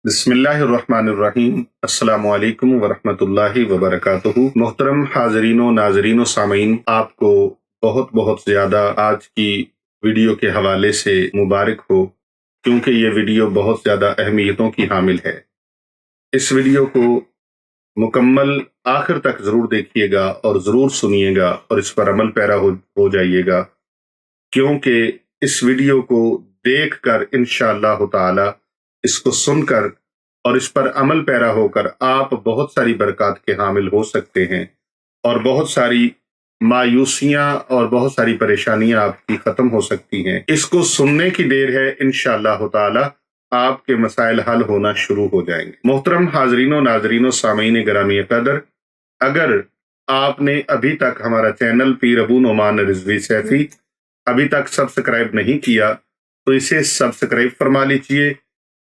بسم اللہ الرحمن الرحیم۔ السلام علیکم ورحمۃ اللہ وبرکاتہ۔ محترم حاضرین و ناظرین و سامعین، آپ کو بہت بہت زیادہ آج کی ویڈیو کے حوالے سے مبارک ہو، کیونکہ یہ ویڈیو بہت زیادہ اہمیتوں کی حامل ہے۔ اس ویڈیو کو مکمل آخر تک ضرور دیکھیے گا اور ضرور سنیے گا اور اس پر عمل پیرا ہو جائیے گا، کیونکہ اس ویڈیو کو دیکھ کر انشاءاللہ تعالی، اس کو سن کر اور اس پر عمل پیرا ہو کر آپ بہت ساری برکات کے حامل ہو سکتے ہیں، اور بہت ساری مایوسیاں اور بہت ساری پریشانیاں آپ کی ختم ہو سکتی ہیں۔ اس کو سننے کی دیر ہے، انشاءاللہ تعالی آپ کے مسائل حل ہونا شروع ہو جائیں گے۔ محترم حاضرین و ناظرین و سامعین گرامی قدر، اگر آپ نے ابھی تک ہمارا چینل پیر ابو نعمان رضوی سیفی ابھی تک سبسکرائب نہیں کیا تو اسے سبسکرائب فرما لیجیے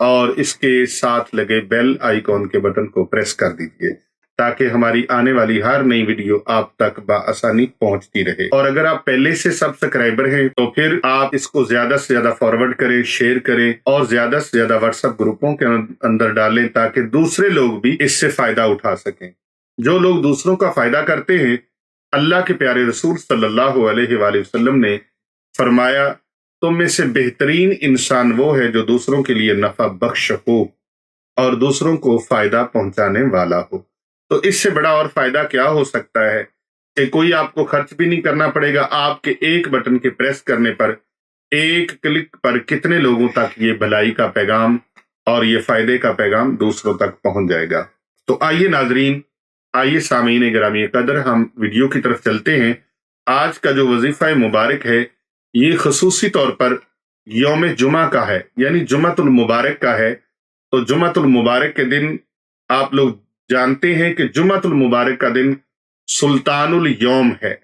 اور اس کے ساتھ لگے بیل آئیکن کے بٹن کو پریس کر دیجیے، تاکہ ہماری آنے والی ہر نئی ویڈیو آپ تک بآسانی پہنچتی رہے۔ اور اگر آپ پہلے سے سبسکرائبر ہیں تو پھر آپ اس کو زیادہ سے زیادہ فارورڈ کریں، شیئر کریں اور زیادہ سے زیادہ واٹس ایپ گروپوں کے اندر ڈالیں، تاکہ دوسرے لوگ بھی اس سے فائدہ اٹھا سکیں۔ جو لوگ دوسروں کا فائدہ کرتے ہیں، اللہ کے پیارے رسول صلی اللہ علیہ وآلہ وسلم نے فرمایا، تم میں سے بہترین انسان وہ ہے جو دوسروں کے لیے نفع بخش ہو اور دوسروں کو فائدہ پہنچانے والا ہو۔ تو اس سے بڑا اور فائدہ کیا ہو سکتا ہے کہ کوئی آپ کو خرچ بھی نہیں کرنا پڑے گا، آپ کے ایک بٹن کے پریس کرنے پر، ایک کلک پر کتنے لوگوں تک یہ بھلائی کا پیغام اور یہ فائدے کا پیغام دوسروں تک پہنچ جائے گا۔ تو آئیے ناظرین، آئیے سامعین گرامی قدر، ہم ویڈیو کی طرف چلتے ہیں۔ آج کا جو وظیفہ مبارک ہے یہ خصوصی طور پر یوم جمعہ کا ہے، یعنی جمعۃ المبارک کا ہے۔ تو جمعۃ المبارک کے دن آپ لوگ جانتے ہیں کہ جمعۃ المبارک کا دن سلطان الیوم ہے،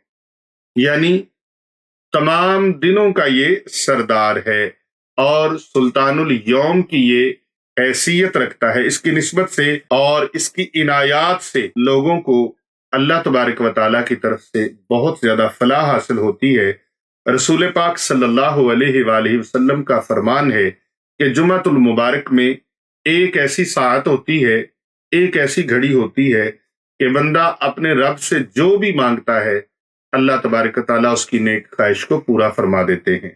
یعنی تمام دنوں کا یہ سردار ہے اور سلطان الیوم کی یہ حیثیت رکھتا ہے۔ اس کی نسبت سے اور اس کی عنایات سے لوگوں کو اللہ تبارک و تعالیٰ کی طرف سے بہت زیادہ فلاح حاصل ہوتی ہے۔ رسول پاک صلی اللہ علیہ وآلہ وسلم کا فرمان ہے کہ جمعۃ المبارک میں ایک ایسی ساعت ہوتی ہے، ایک ایسی گھڑی ہوتی ہے کہ بندہ اپنے رب سے جو بھی مانگتا ہے اللہ تبارک و تعالیٰ اس کی نیک خواہش کو پورا فرما دیتے ہیں۔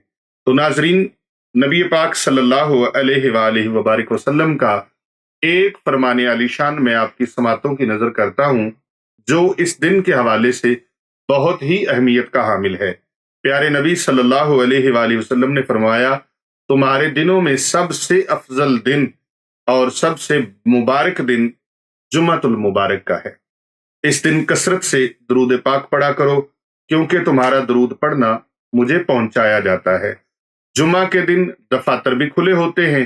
تو ناظرین، نبی پاک صلی اللہ علیہ وآلہ وبارک وسلم کا ایک فرمان عالی شان میں آپ کی سماعتوں کی نظر کرتا ہوں، جو اس دن کے حوالے سے بہت ہی اہمیت کا حامل ہے۔ پیارے نبی صلی اللہ علیہ وآلہ وسلم نے فرمایا، تمہارے دنوں میں سب سے افضل دن اور سب سے مبارک دن جمعۃ المبارک کا ہے۔ اس دن کثرت سے درود پاک پڑھا کرو، کیونکہ تمہارا درود پڑھنا مجھے پہنچایا جاتا ہے۔ جمعہ کے دن دفاتر بھی کھلے ہوتے ہیں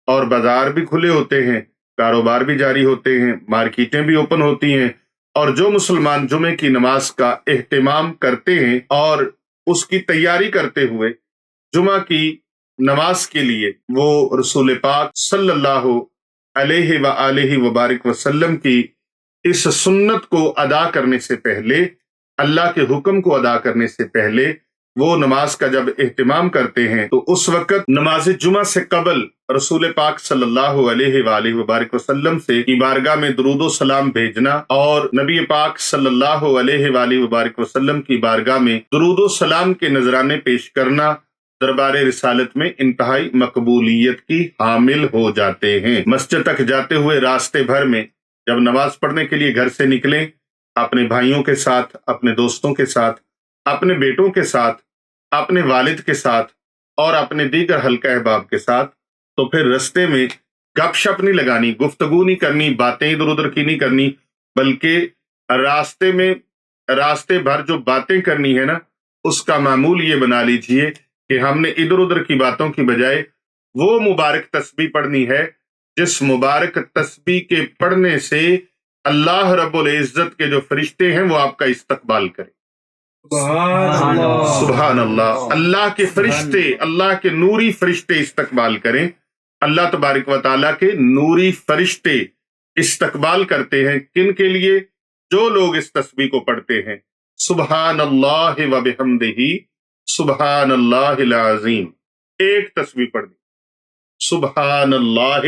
اور بازار بھی کھلے ہوتے ہیں، کاروبار بھی جاری ہوتے ہیں، مارکیٹیں بھی اوپن ہوتی ہیں، اور جو مسلمان جمعے کی نماز کا اہتمام کرتے ہیں اور اس کی تیاری کرتے ہوئے جمعہ کی نماز کے لیے وہ رسول پاک صلی اللہ علیہ وآلہ وبارک وسلم کی اس سنت کو ادا کرنے سے پہلے، اللہ کے حکم کو ادا کرنے سے پہلے وہ نماز کا جب اہتمام کرتے ہیں تو اس وقت نماز جمعہ سے قبل رسول پاک صلی اللہ علیہ وآلہ وبارک وسلم سے کی بارگاہ میں درود و سلام بھیجنا اور نبی پاک صلی اللہ علیہ وآلہ وبارک وسلم کی بارگاہ میں درود و سلام کے نذرانے پیش کرنا دربار رسالت میں انتہائی مقبولیت کی حامل ہو جاتے ہیں۔ مسجد تک جاتے ہوئے راستے بھر میں جب نماز پڑھنے کے لیے گھر سے نکلیں، اپنے بھائیوں کے ساتھ، اپنے دوستوں کے ساتھ، اپنے بیٹوں کے ساتھ، اپنے والد کے ساتھ اور اپنے دیگر حلقہ احباب کے ساتھ، تو پھر رستے میں گپ شپ نہیں لگانی، گفتگو نہیں کرنی، باتیں ادھر ادھر کی نہیں کرنی، بلکہ راستے بھر جو باتیں کرنی ہے نا، اس کا معمول یہ بنا لیجئے کہ ہم نے ادھر ادھر کی باتوں کی بجائے وہ مبارک تسبیح پڑھنی ہے جس مبارک تسبیح کے پڑھنے سے اللہ رب العزت کے جو فرشتے ہیں وہ آپ کا استقبال کریں۔ سبحان اللہ، اللہ کے فرشتے، اللہ کے نوری فرشتے استقبال کریں۔ اللہ تبارک و تعالیٰ کے نوری فرشتے استقبال کرتے ہیں کن کے لیے؟ جو لوگ اس تسبیح کو پڑھتے ہیں، سبحان اللہ و بحمدہ سبحان اللہ العظیم۔ ایک تسبیح پڑھ دی، سبحان اللہ